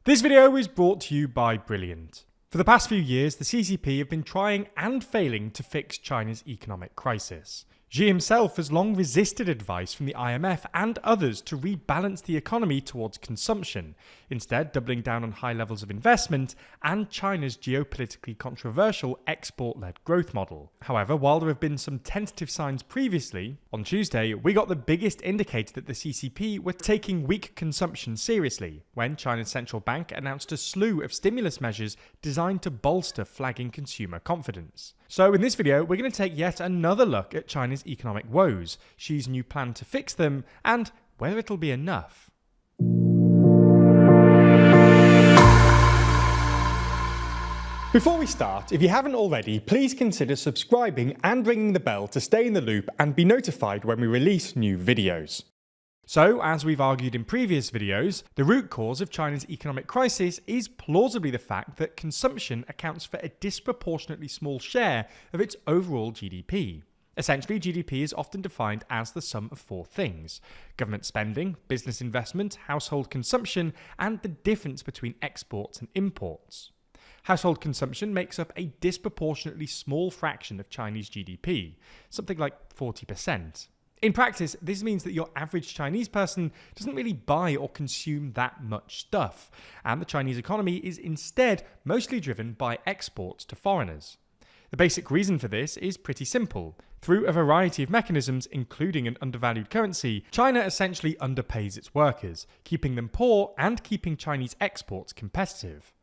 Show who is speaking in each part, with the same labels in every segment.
Speaker 1: This video is brought to you by Brilliant. For the past few years, the CCP have been trying and failing to fix China's economic crisis. Xi himself has long resisted advice from the IMF and others to rebalance the economy towards consumption, instead doubling down on high levels of investment and China's geopolitically controversial export-led growth model. However, while there have been some tentative signs previously, on Tuesday we got the biggest indicator that the CCP were taking weak consumption seriously, when China's central bank announced a slew of stimulus measures designed to bolster flagging consumer confidence. So in this video, we're going to take yet another look at China's economic woes, Xi's new plan to fix them, and whether it'll be enough. Before we start, if you haven't already, please consider subscribing and ringing the bell to stay in the loop and be notified when we release new videos. So, as we've argued in previous videos, the root cause of China's economic crisis is plausibly the fact that consumption accounts for a disproportionately small share of its overall GDP. Essentially, GDP is often defined as the sum of four things: government spending, business investment, household consumption, and the difference between exports and imports. Household consumption makes up a disproportionately small fraction of Chinese GDP, something like 40%. In practice, this means that your average Chinese person doesn't really buy or consume that much stuff, and the Chinese economy is instead mostly driven by exports to foreigners. The basic reason for this is pretty simple. Through a variety of mechanisms, including an undervalued currency, China essentially underpays its workers, keeping them poor and keeping Chinese exports competitive.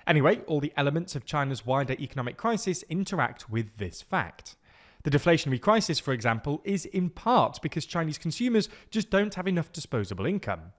Speaker 1: Anyway, all the elements of China's wider economic crisis interact with this fact. The deflationary crisis, for example, is in part because Chinese consumers just don't have enough disposable income.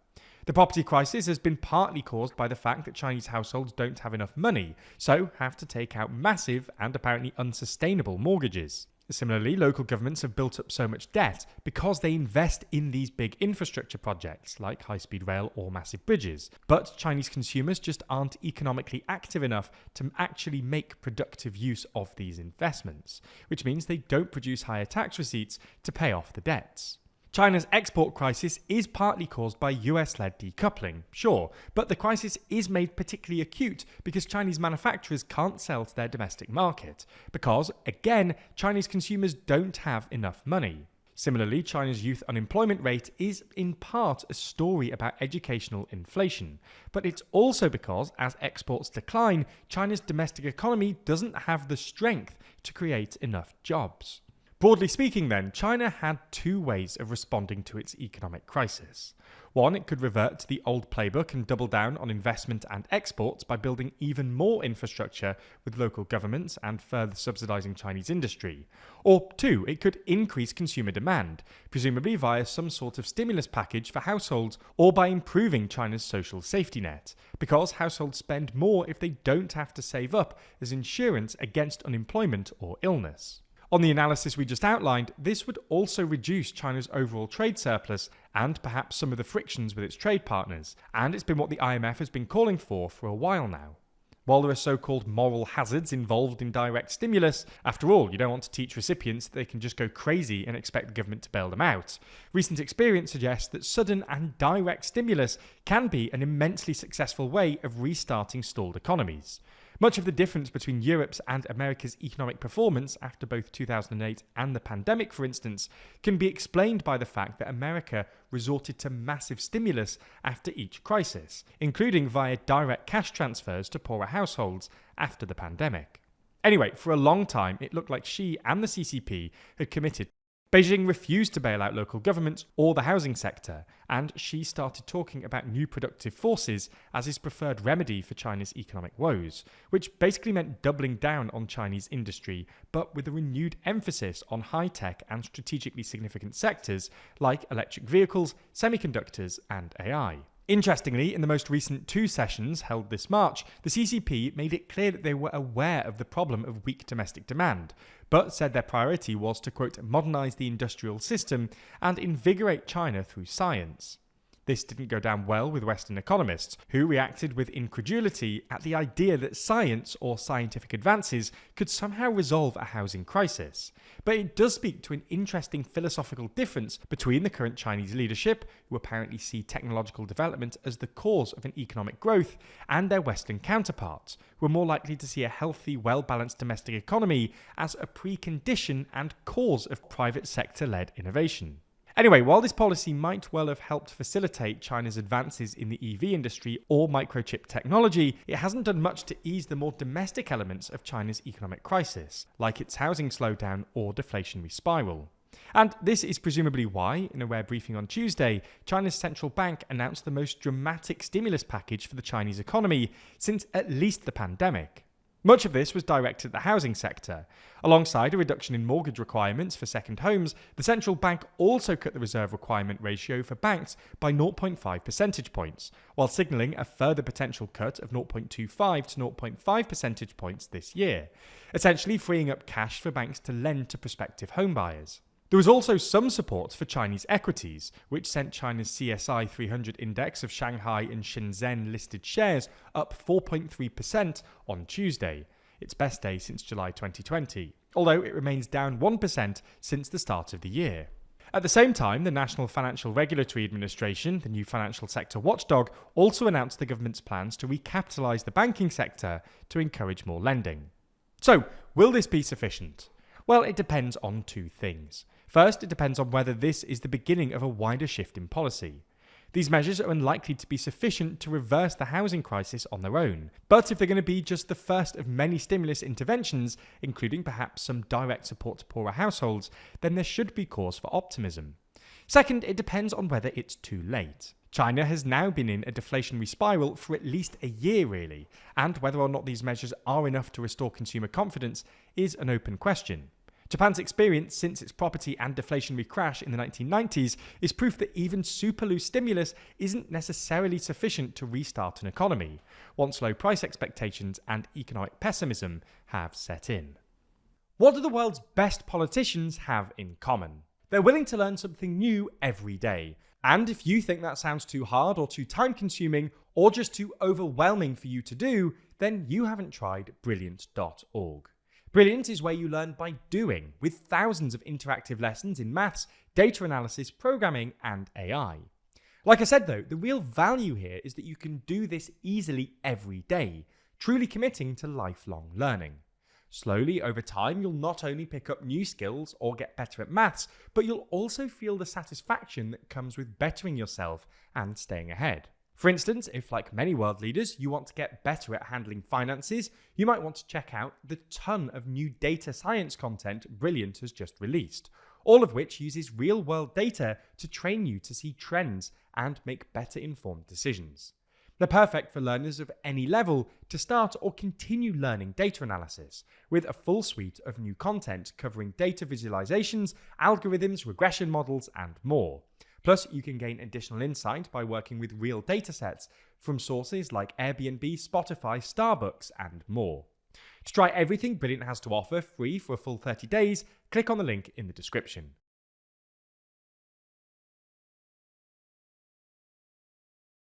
Speaker 1: The property crisis has been partly caused by the fact that Chinese households don't have enough money, so have to take out massive and apparently unsustainable mortgages. Similarly, local governments have built up so much debt because they invest in these big infrastructure projects like high-speed rail or massive bridges. But Chinese consumers just aren't economically active enough to actually make productive use of these investments, which means they don't produce higher tax receipts to pay off the debts. China's export crisis is partly caused by US-led decoupling, sure, but the crisis is made particularly acute because Chinese manufacturers can't sell to their domestic market, because, again, Chinese consumers don't have enough money. Similarly, China's youth unemployment rate is in part a story about educational inflation, but it's also because, as exports decline, China's domestic economy doesn't have the strength to create enough jobs. Broadly speaking then, China had two ways of responding to its economic crisis. One, it could revert to the old playbook and double down on investment and exports by building even more infrastructure with local governments and further subsidizing Chinese industry. Or two, it could increase consumer demand, presumably via some sort of stimulus package for households or by improving China's social safety net, because households spend more if they don't have to save up as insurance against unemployment or illness. On the analysis we just outlined, this would also reduce China's overall trade surplus and perhaps some of the frictions with its trade partners, and it's been what the IMF has been calling for a while now. While there are so-called moral hazards involved in direct stimulus, after all, you don't want to teach recipients that they can just go crazy and expect the government to bail them out. Recent experience suggests that sudden and direct stimulus can be an immensely successful way of restarting stalled economies. Much of the difference between Europe's and America's economic performance after both 2008 and the pandemic, for instance, can be explained by the fact that America resorted to massive stimulus after each crisis, including via direct cash transfers to poorer households after the pandemic. Anyway, for a long time, it looked like Xi and the CCP had committed. Beijing refused to bail out local governments or the housing sector, and Xi started talking about new productive forces as his preferred remedy for China's economic woes, which basically meant doubling down on Chinese industry, but with a renewed emphasis on high-tech and strategically significant sectors like electric vehicles, semiconductors, and AI. Interestingly, in the most recent two sessions held this March, the CCP made it clear that they were aware of the problem of weak domestic demand, but said their priority was to, quote, modernise the industrial system and invigorate China through science. This didn't go down well with Western economists, who reacted with incredulity at the idea that science or scientific advances could somehow resolve a housing crisis. But it does speak to an interesting philosophical difference between the current Chinese leadership, who apparently see technological development as the cause of an economic growth, and their Western counterparts, who are more likely to see a healthy, well-balanced domestic economy as a precondition and cause of private sector-led innovation. Anyway, while this policy might well have helped facilitate China's advances in the EV industry or microchip technology, it hasn't done much to ease the more domestic elements of China's economic crisis, like its housing slowdown or deflationary spiral. And this is presumably why, in a rare briefing on Tuesday, China's central bank announced the most dramatic stimulus package for the Chinese economy since at least the pandemic. Much of this was directed at the housing sector. Alongside a reduction in mortgage requirements for second homes, the central bank also cut the reserve requirement ratio for banks by 0.5 percentage points, while signalling a further potential cut of 0.25 to 0.5 percentage points this year, essentially freeing up cash for banks to lend to prospective home buyers. There was also some support for Chinese equities, which sent China's CSI 300 index of Shanghai and Shenzhen listed shares up 4.3% on Tuesday, its best day since July 2020, although it remains down 1% since the start of the year. At the same time, the National Financial Regulatory Administration, the new financial sector watchdog, also announced the government's plans to recapitalise the banking sector to encourage more lending. So, will this be sufficient? Well, it depends on two things. First, it depends on whether this is the beginning of a wider shift in policy. These measures are unlikely to be sufficient to reverse the housing crisis on their own. But if they're going to be just the first of many stimulus interventions, including perhaps some direct support to poorer households, then there should be cause for optimism. Second, it depends on whether it's too late. China has now been in a deflationary spiral for at least a year, really, and whether or not these measures are enough to restore consumer confidence is an open question. Japan's experience since its property and deflationary crash in the 1990s is proof that even super loose stimulus isn't necessarily sufficient to restart an economy, once low price expectations and economic pessimism have set in. What do the world's best politicians have in common? They're willing to learn something new every day. And if you think that sounds too hard or too time-consuming or just too overwhelming for you to do, then you haven't tried Brilliant.org. Brilliant is where you learn by doing, with thousands of interactive lessons in maths, data analysis, programming, and AI. Like I said though, the real value here is that you can do this easily every day, truly committing to lifelong learning. Slowly, over time, you'll not only pick up new skills or get better at maths, but you'll also feel the satisfaction that comes with bettering yourself and staying ahead. For instance, if like many world leaders, you want to get better at handling finances, you might want to check out the ton of new data science content Brilliant has just released, all of which uses real-world data to train you to see trends and make better informed decisions. They're perfect for learners of any level to start or continue learning data analysis, with a full suite of new content covering data visualizations, algorithms, regression models, and more. Plus, you can gain additional insight by working with real datasets from sources like Airbnb, Spotify, Starbucks, and more. To try everything Brilliant has to offer free for a full 30 days, click on the link in the description.